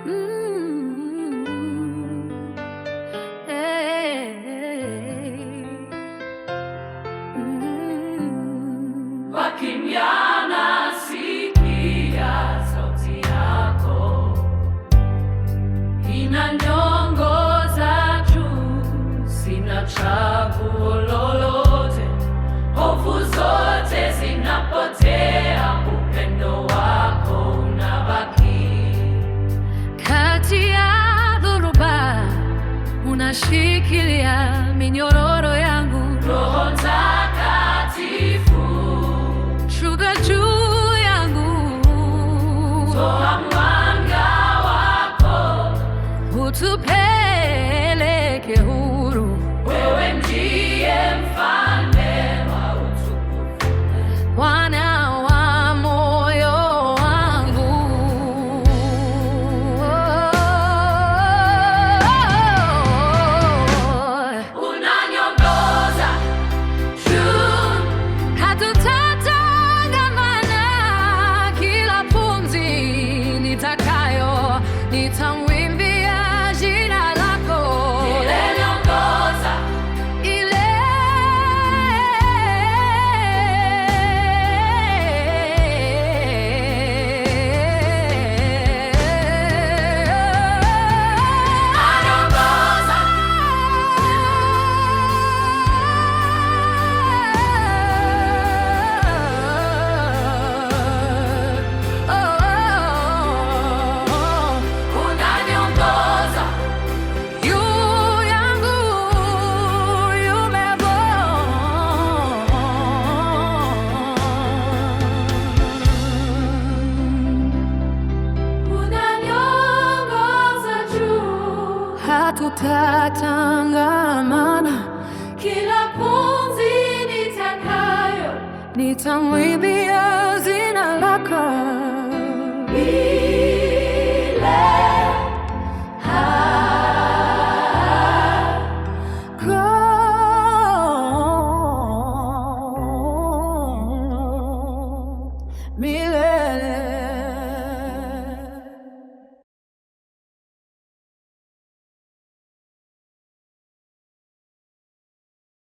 Mm. Hey. Mm. Wakimya nasikia sauti yako inaniongoza juu, sina chaguo lolote, hofu zote zinapotea, upendo wako unabaki. Kati ya dhoruba unashikilia minyororo yangu, Roho Mtakatifu shuka juu yangu, toa mwanga wako, utupeleke huru. wewe ndiye mfalme wa utukufu, Bwana wa moyo wangu. unaniongoza juu, Hatutatangamana, kila pumzi nitakayo nitamwimbia jina lako. niongoza Ile aniongoza unaniongoza juu yangu unaniongoza juu, hatutatangamana, kila pumzi nitakayo nitamwimbia jina lako. Milele.